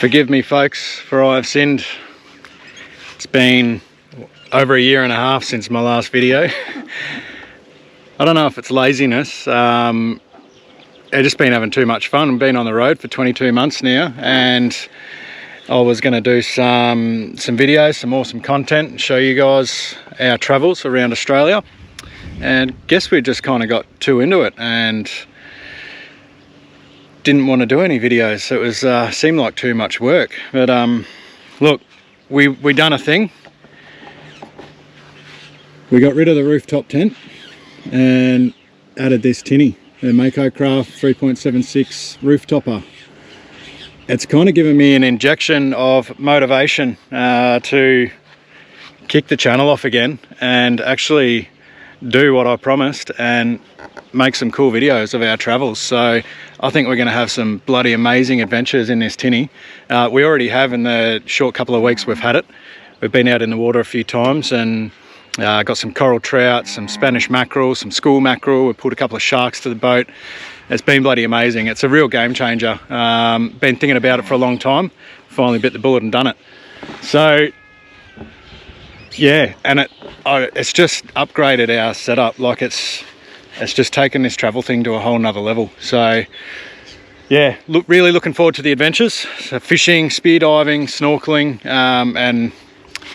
Forgive me folks, for I have sinned. It's been over a year and a half since my last video. I don't know if it's laziness. I've just been having too much fun. I've been on the road for 22 months now, and I was going to do some videos, some awesome content, and show you guys our travels around Australia. And guess we just kind of got too into it and didn't want to do any videos. So it was seemed like too much work. But look, we done a thing. We got rid of the rooftop tent and added this tinny, the Mako Craft 3.76 roof topper. It's kind of given me an injection of motivation to kick the channel off again and actually do what I promised and make some cool videos of our travels. So I think we're going to have some bloody amazing adventures in this tinny. We already have in the short couple of weeks we've had it. We've been out in the water a few times and got some coral trout, some Spanish mackerel, some school mackerel. We pulled a couple of sharks to the boat. It's been bloody amazing. It's a real game changer. Been thinking about it for a long time. Finally bit the bullet and done it. So yeah, and it's just upgraded our setup. Like it's just taken this travel thing to a whole nother level. So yeah, really looking forward to the adventures. So fishing, spear diving, snorkeling, and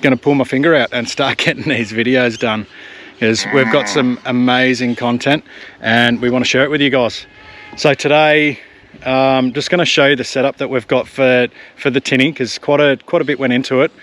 going to pull my finger out and start getting these videos done, because we've got some amazing content and we want to share it with you guys. So today just going to show you the setup that we've got for the tinny, because quite a bit went into it.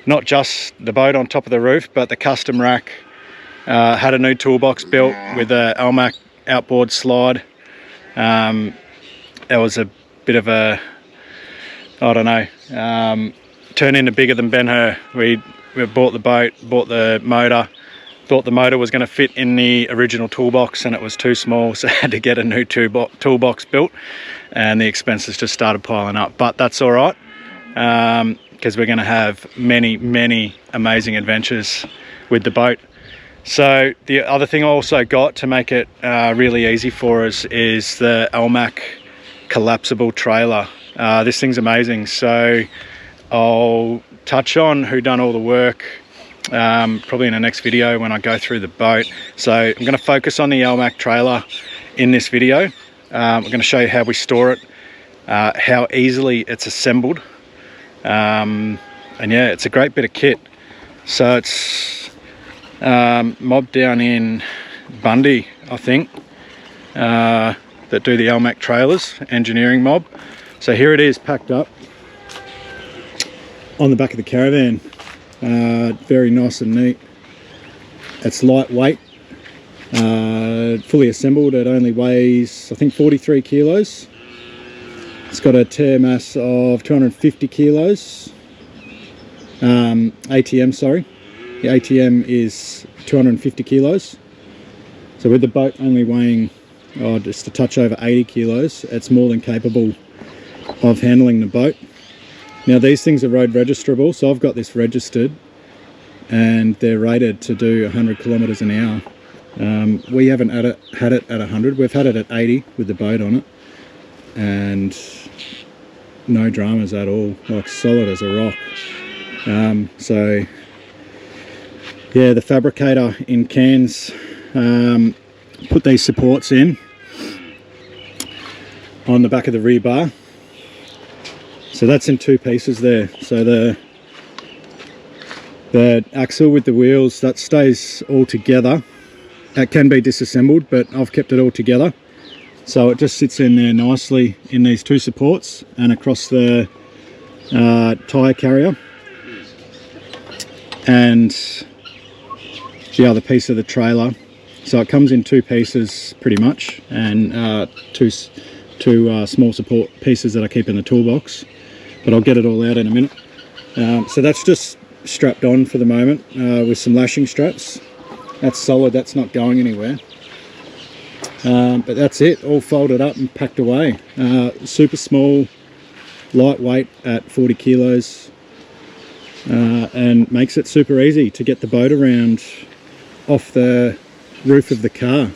Not just the boat on top of the roof, but the custom rack. Had a new toolbox built with a Almac outboard slide. That was a bit of a, I don't know, turned into bigger than Ben-Hur. We bought the boat, bought the motor, thought the motor was going to fit in the original toolbox and it was too small, so I had to get a new toolbox built, and the expenses just started piling up. But that's all right. Because we're going to have many amazing adventures with the boat. So the other thing I also got to make it really easy for us is the Almac collapsible trailer. This thing's amazing. So I'll touch on who done all the work probably in the next video when I go through the boat. So I'm going to focus on the Almac trailer in this video. I'm going to show you how we store it, how easily it's assembled. And yeah, it's a great bit of kit. So it's mob down in Bundy, I think, that do the Almac trailers, engineering mob. So here it is packed up on the back of the caravan. Very nice and neat. It's lightweight, fully assembled. It only weighs, I think, 43 kilos. It's got a tear mass of 250 kilos. ATM, sorry. The ATM is 250 kilos. So with the boat only weighing just a touch over 80 kilos, it's more than capable of handling the boat. Now these things are road registerable, so I've got this registered and they're rated to do 100 kilometers an hour. We haven't had it at 100, we've had it at 80 with the boat on it. And no dramas at all, like solid as a rock. So yeah, the fabricator in Cairns put these supports in on the back of the rear bar. So that's in two pieces there. So the axle with the wheels, that stays all together. That can be disassembled, but I've kept it all together. So it just sits in there nicely in these two supports and across the tyre carrier. And the other piece of the trailer. So it comes in two pieces pretty much, and two small support pieces that I keep in the toolbox. But I'll get it all out in a minute. So that's just strapped on for the moment with some lashing straps. That's solid, that's not going anywhere. But that's it, all folded up and packed away. Super small, lightweight at 40 kilos, and makes it super easy to get the boat around off the roof of the car.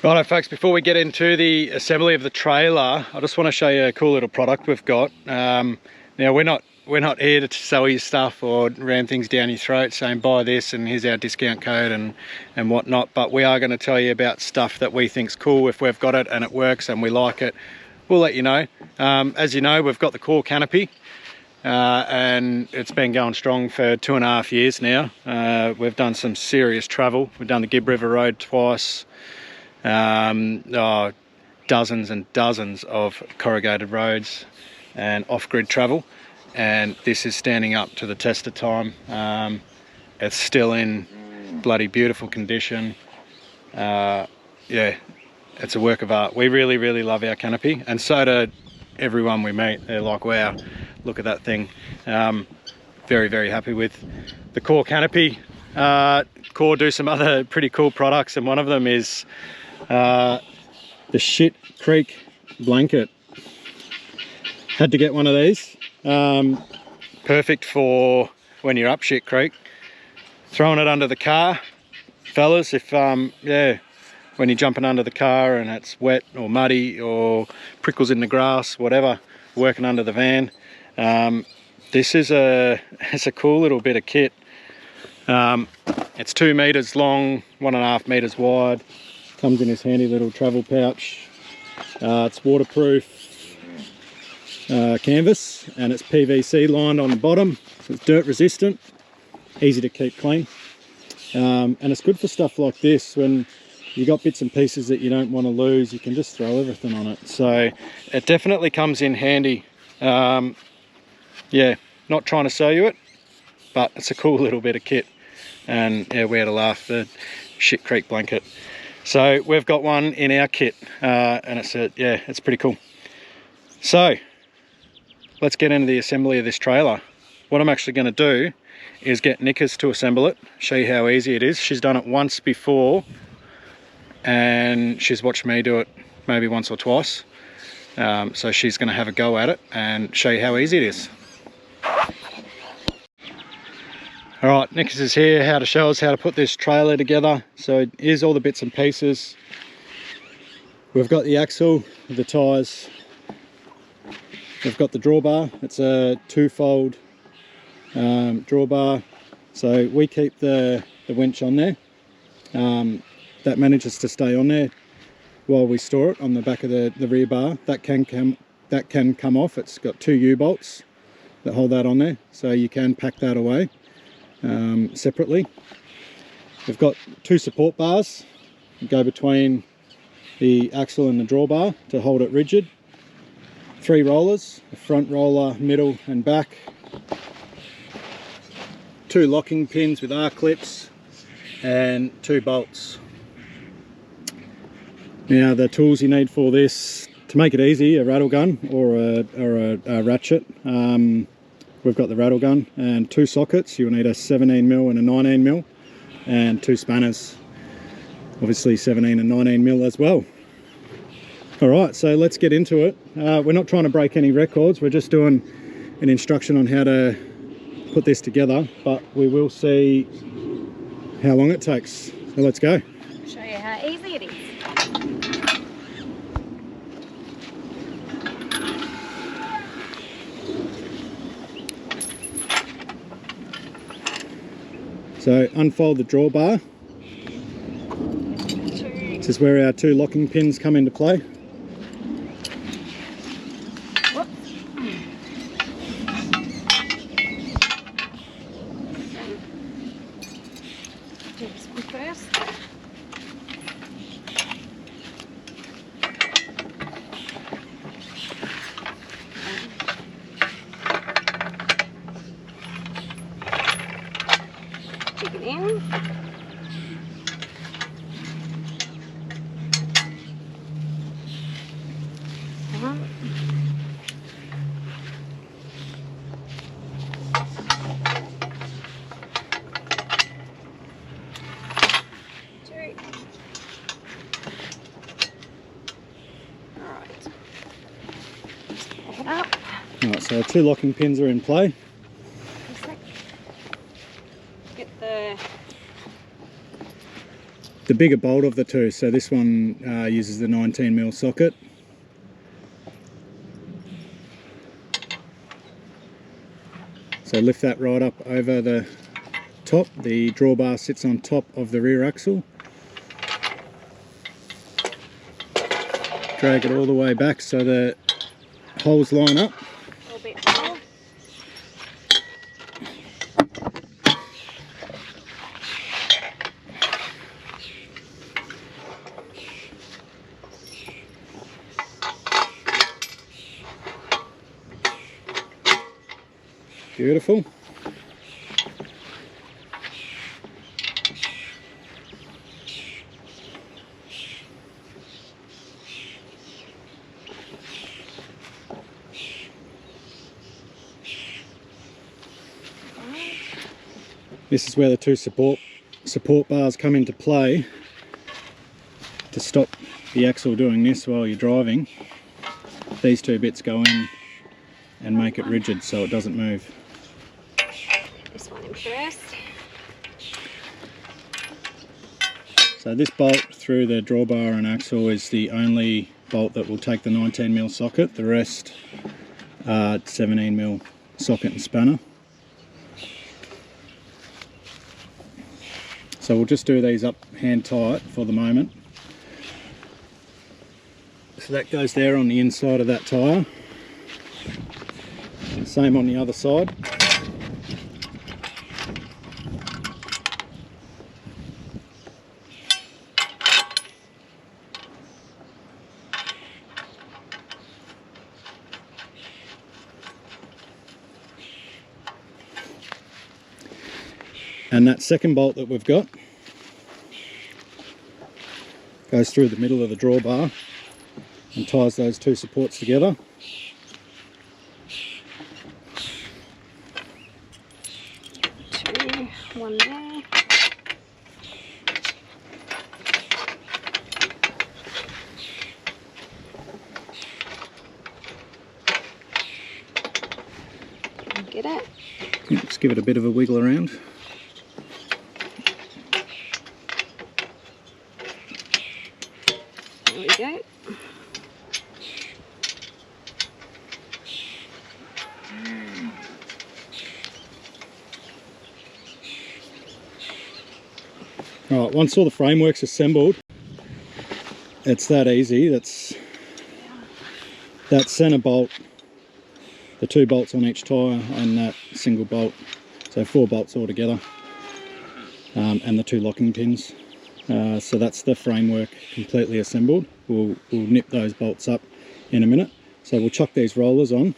Righto folks, before we get into the assembly of the trailer, I just want to show you a cool little product we've got. Now we're not here to sell you stuff or ram things down your throat saying buy this and here's our discount code and whatnot, but we are going to tell you about stuff that we think's cool. If we've got it and it works and we like it, we'll let you know. As you know, we've got the core canopy and it's been going strong for 2.5 years now. We've done some serious travel. We've done the Gibb River Road twice. Dozens and dozens of corrugated roads and off-grid travel, and this is standing up to the test of time. It's still in bloody beautiful condition. Yeah, it's a work of art. We really love our canopy, and so do everyone we meet. They're like, wow, look at that thing. Very happy with the core canopy. Core do some other pretty cool products, and one of them is the Shit Creek blanket. Had to get one of these. Perfect for when you're up Shit Creek. Throwing it under the car, fellas, if when you're jumping under the car and it's wet or muddy or prickles in the grass, whatever, working under the van. This is it's a cool little bit of kit. It's 2 meters long, 1.5 meters wide. Comes in this handy little travel pouch. It's waterproof canvas, and it's PVC lined on the bottom. It's dirt resistant, easy to keep clean, and it's good for stuff like this. When you got bits and pieces that you don't want to lose, you can just throw everything on it. So it definitely comes in handy. Yeah, not trying to sell you it, but it's a cool little bit of kit. And yeah, we had a laugh, the Shit Creek blanket. So we've got one in our kit, and it's pretty cool. So let's get into the assembly of this trailer. What I'm actually going to do is get Nickers to assemble it, show you how easy it is. She's done it once before, and she's watched me do it maybe once or twice. So she's going to have a go at it and show you how easy it is. All right, Nickers is here, how to show us how to put this trailer together. So here's all the bits and pieces. We've got the axle, the tyres. We've got the drawbar. It's a 2-fold drawbar. So we keep the winch on there. That manages to stay on there while we store it on the back of the rear bar. That can come off. It's got 2 U-bolts that hold that on there, so you can pack that away separately. We've got 2 support bars that go between the axle and the drawbar to hold it rigid. 3 rollers, a front roller, middle and back. 2 locking pins with R-clips and 2 bolts. Now the tools you need for this, to make it easy, a rattle gun or a ratchet. We've got the rattle gun and 2 sockets. You'll need a 17mm and a 19mm, and 2 spanners, obviously 17 and 19mm as well. All right, so let's get into it. We're not trying to break any records. We're just doing an instruction on how to put this together, but we will see how long it takes. So let's go. Show you how easy it is. So unfold the drawbar. This is where our 2 locking pins come into play. Do this one first. Stick it in. Alright, so 2 locking pins are in play. Get the the bigger bolt of the two. So this one uses the 19mm socket. So lift that right up over the top. The drawbar sits on top of the rear axle. Drag it all the way back so the holes line up. A little bit more. Beautiful. This is where the two support bars come into play to stop the axle doing this while you're driving. These two bits go in and make it rigid so it doesn't move. This one in first. So this bolt through the drawbar and axle is the only bolt that will take the 19mm socket. The rest are 17mm socket and spanner. So we'll just do these up hand tight for the moment. So that goes there on the inside of that tyre. Same on the other side. And that second bolt that we've got goes through the middle of the drawbar and ties those two supports together. Two, one there. Get it? Yeah, just give it a bit of a wiggle around. There we go. Alright, once all the framework's assembled, it's that easy. That's that centre bolt, the two bolts on each tyre and that single bolt, so 4 bolts altogether, and the 2 locking pins. So that's the framework completely assembled. We'll nip those bolts up in a minute. So we'll chuck these rollers on.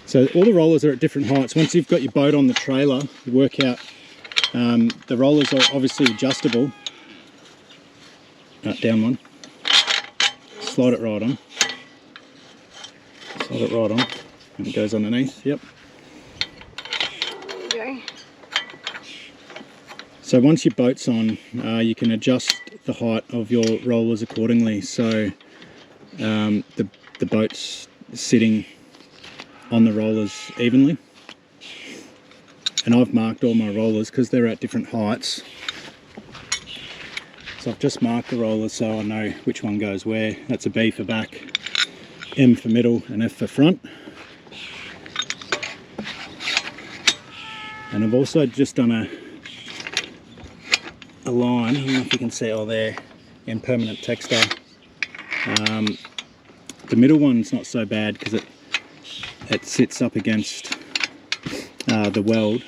So all the rollers are at different heights. Once you've got your boat on the trailer, you work out the rollers are obviously adjustable. Down one. Slide it right on. Slide it right on. And it goes underneath. Yep. There we go. So once your boat's on, you can adjust the height of your rollers accordingly. So the boat's sitting on the rollers evenly. And I've marked all my rollers because they're at different heights. So I've just marked the rollers so I know which one goes where. That's a B for back, M for middle, and F for front. And I've also just done a line, I don't know if you can see all there, in permanent texture. The middle one's not so bad because it sits up against the weld.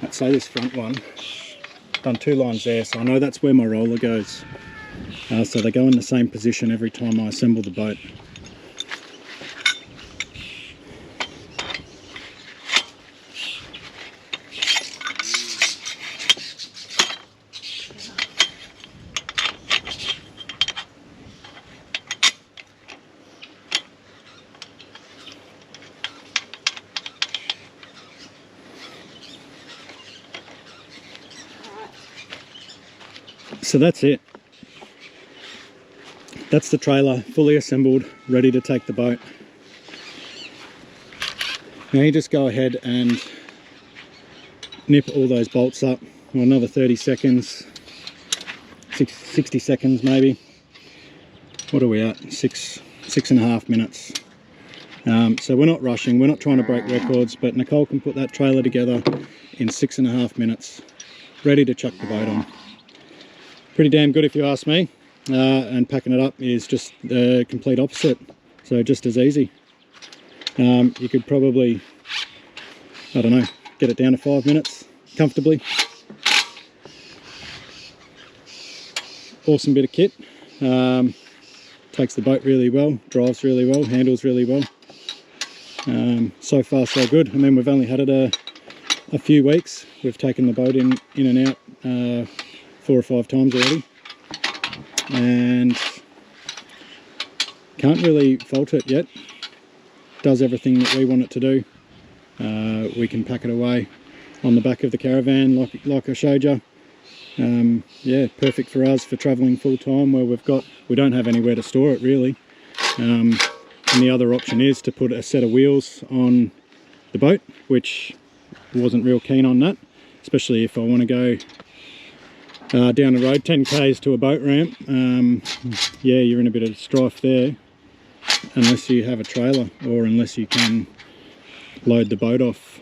Let's say this front one, done 2 lines there, so I know that's where my roller goes. So they go in the same position every time I assemble the boat. So that's it. That's the trailer fully assembled, ready to take the boat. Now you just go ahead and nip all those bolts up or another 30 seconds, 60 seconds maybe. What are we at? Six and a half minutes. So we're not rushing, we're not trying to break records, but Nicole can put that trailer together in 6.5 minutes, ready to chuck the boat on. Pretty damn good if you ask me. And packing it up is just the complete opposite, so just as easy. You could probably, I don't know, get it down to 5 minutes comfortably. Awesome bit of kit. Takes the boat really well, drives really well, handles really well. So far so good. I mean, we've only had it a few weeks. We've taken the boat in and out 4 or 5 times already, and can't really fault it yet. Does everything that we want it to do. We can pack it away on the back of the caravan like I showed you. Yeah, perfect for us for travelling full time where we don't have anywhere to store it really. And the other option is to put a set of wheels on the boat, which I wasn't real keen on that, especially if I want to go down the road 10 k's to a boat ramp. Yeah, you're in a bit of strife there unless you have a trailer, or unless you can load the boat off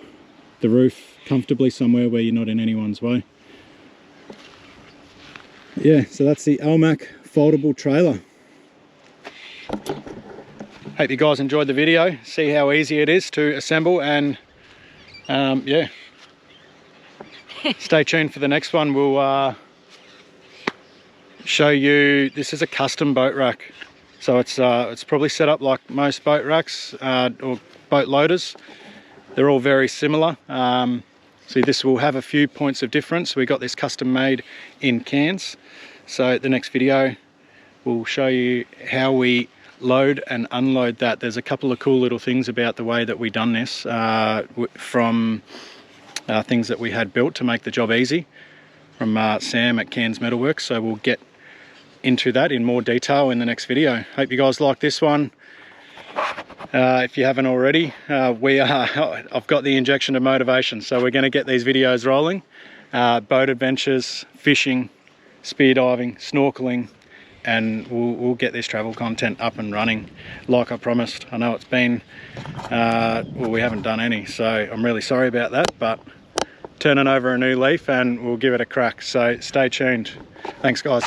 the roof comfortably somewhere where you're not in anyone's way. Yeah, so that's the Almac foldable trailer. Hope you guys enjoyed the video. See how easy it is to assemble, and yeah, stay tuned for the next one. We'll show you, this is a custom boat rack, so it's probably set up like most boat racks or boat loaders. They're all very similar. See, this will have a few points of difference. We got this custom made in Cairns, so the next video will show you how we load and unload that. There's a couple of cool little things about the way that we done this from things that we had built to make the job easy from Sam at Cairns Metalworks, so we'll get into that in more detail in the next video. Hope you guys like this one. If you haven't already, I've got the injection of motivation, so we're going to get these videos rolling. Boat adventures, fishing, spear diving, snorkeling, and we'll get this travel content up and running like I promised. I know it's been, well, we haven't done any, so I'm really sorry about that, but turning over a new leaf and we'll give it a crack, so stay tuned. Thanks guys.